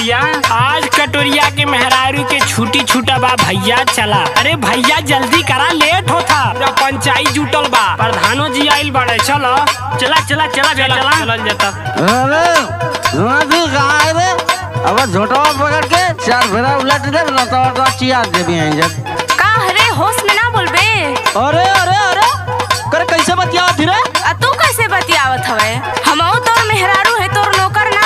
भैया आज कटोरिया के मेहरारू के छुट्टी छूटा बा भैया चला। अरे भैया जल्दी करा लेट होता पंचायत जुटल बा प्रधानो जी आइल बड़े। चलो चला चला चला चला चल जाता। अब झोटवा पकड़ के चार फेरा उलट दे ना चियार दे भी इंजन का हरे होश में ना बोलबे। अरे अरे अरे कर कैसे बतियावत रे? तू कैसे बतियावत हवे? हमहू तोर मेहरारू है तोर नौकर ना।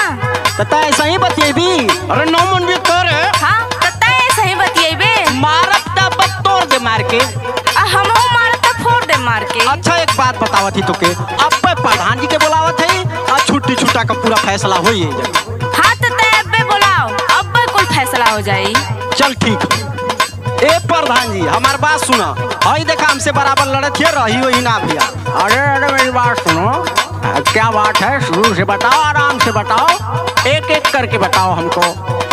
तता ऐसा ही बतिएबी? अरे नो मन भी कर हां तता ऐसा ही बतिएबे। मारत तब तोड़ दे मार के। हमहू मारत त फोड़ दे मार के। अच्छा एक बात बतावत ही तोके अब प्रधान जी के बुलावत है आ छुट्टी छुट्टा का पूरा फैसला होई है। हां तता अबे बुलाओ अब कोई फैसला हो जाई। चल ठीक। ए प्रधान जी हमार बात सुना। हई देखा हमसे बराबर लड़े थे रही वही ना भैया। अरे अरे मेरी बात सुनो क्या बात है शुरू से बताओ आराम से बताओ एक एक करके बताओ हमको।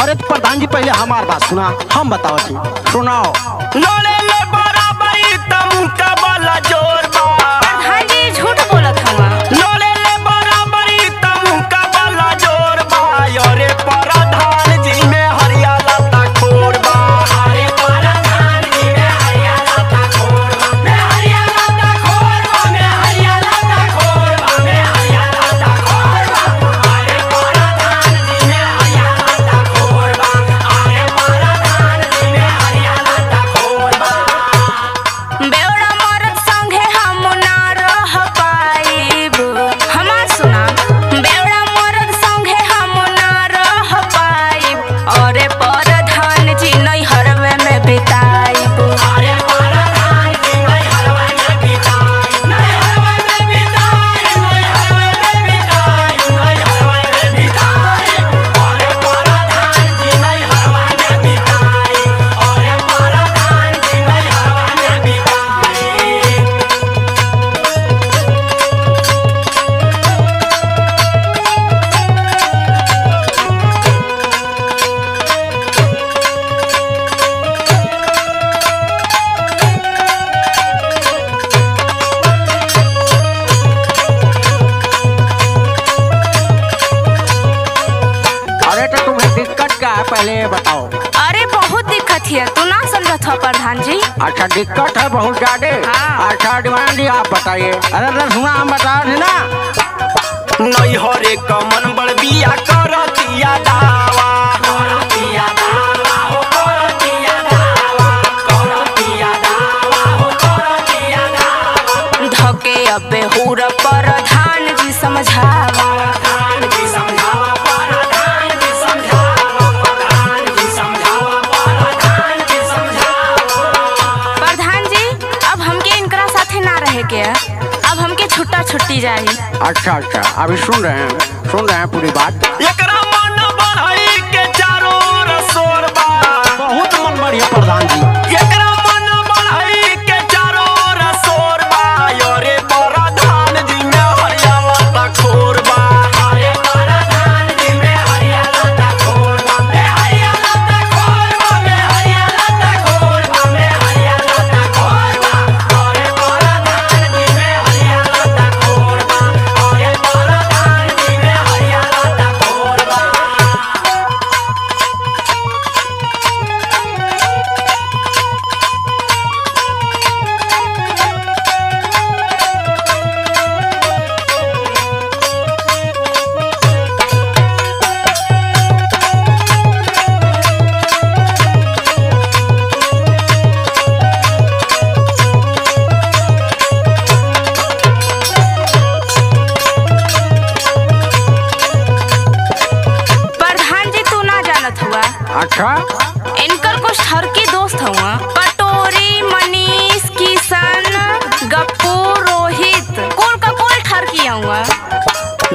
अरे प्रधान जी पहले हमार बात सुना हम बताओ थी सुनाओ। लड़े ले बराबरी तमु का वाला जोर बा। प्रधान जी झूठ बोलत हवा। लड़े ले बराबरी तमु का वाला जोर बा। अरे प्रधान जी में हरियाला ता खोर बा। अरे प्रधान जी में हरियाला ता खोर बा। मैं हरियाला ता खोर बा। मैं हरियाला ता खोर बा। मैं हरियाला ता खोर बा। अरे प्रधान जी में हरियाला ता खोर बा। अरे प्रधान जी में हरियाला ता खोर बा। बेवड़ा मरद संगे हम ना रह पाइब। हमार सुना बेवड़ा मरद संगे हम ना रह पाइब। अरे प्रधान जी नहीं हरवे में बिताइब। अरे प्रधान जी नहीं हरवे में बिताई। नहीं हरवे में बिताई। नहीं हरवे में बिताई। नहीं हरवे में बिताई। अरे प्रधान जी नहीं हरवे में बिताई। अरे प्रधान जी नहीं हरवे में बिताई। अरे तो तुम्हें दिक्कत क्या है पहले ये बताओ। अरे बहुत दिक्कत है तू ना समझत हो प्रधान जी। अच्छा दिक्कत है बहुत ज्यादा। हाँ। अच्छा डिमांड जी आप बताइए। अरे तो सुना हम बता रहे ना नहीं हरे कमन बड़ बिया करतिया दावा। करतिया दावा हो करतिया दावा। करतिया दावा हो करतिया दावा। धके अबे हुर प्रधान जी समझावा। प्रधान जी समझावा। प्रधान जी समझावा। प्रधान जी समझावा। प्रधान जी समझावा। प्रधान जी अब हमके इनकरा साथे ना रहे के अब हमके छुट्टा छुट्टी जाई। अच्छा अच्छा अभी सुन रहे हैं पूरी बात। एकरा मन बढ़ई के चारों ओर शोर बा। बहुत मन बढ़िया प्रधान जी। एकरा मन बढ़ई के चारों ओर शोर बा। अरे प्रधान जी में हरियाला ता खोर बा। अरे प्रधान जी में हरियाला ता खोर बा। मैं हरियाला ता खोर बा। मैं हरियाला ता खोर बा। मैं हरियाला ता खोर बा। अरे प्रधान जी में हरियाला ता खोर बा। अरे प्रधान जी में हरियाला ता खोर बा। प्रधान जी तू ना जानत हुआ अच्छा इनकर कुछ ठरकी दोस्त हुआ कटोरी मनीष किशन गप्पू रोहित कुल का कुल ठरकी हुआ।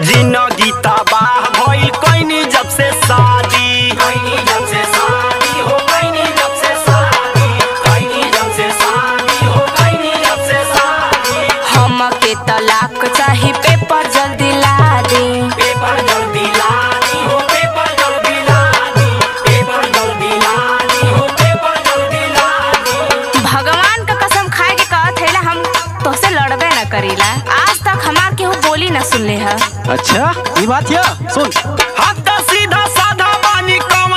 जिंदगी तबाह भइल कइनी जब से शादी। कइनी जब से शादी हो कइनी जब से शादी। कइनी जब से शादी हो कइनी जब से शादी। हमके तलाक चाही पेपर जल्दी ला दे। पेपर जल्दी ला दी हो पेपर जल्दी ला दी। पेपर जल्दी ला दी हो पेपर जल्दी ला दी। भगवान का कसम खाए के कहत है हम तोसे लड़बे न करीला। आज तक हमार केहू बोली न सुनले है। अच्छा ये बात है सुन। हाथ सीधा साधा बानी कम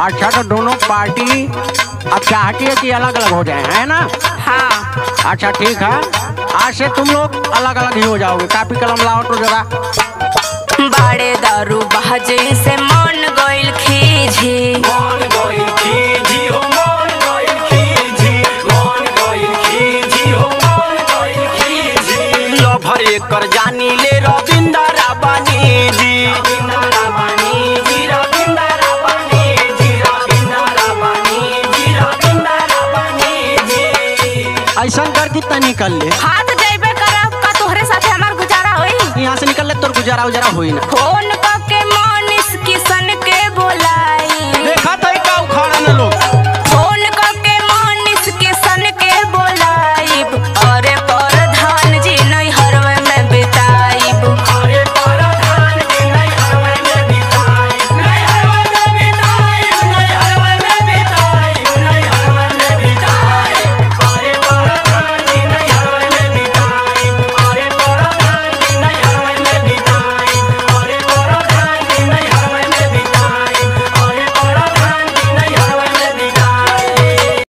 अच्छा तो दोनों पार्टी अब चाहती है कि अलग अलग हो जाए, है ना? हाँ। अच्छा ठीक है, आज से तुम लोग अलग अलग ही हो जाओगे। कापी कलम लाओ तो जरा। बाड़े दारू बहजे से मन गइल खीझी, मन गइल खीझी हो मन गइल खीझी, मन गइल खीझी हो मन गइल खीझी। लभर एकर जानी ले रविंद्र राबानी जी, रविंद्र राबानी जी, रविंद्र राबानी जी, रविंद्र राबानी जी, रविंद्र राबानी जी। ऐसा कर कितना निकल ले, हाथ जइबे करब का तोहरे साथे हमार गुजारा होई। यहाँ से निकल ले तोर गुजारा उजारा होई ना। फोन क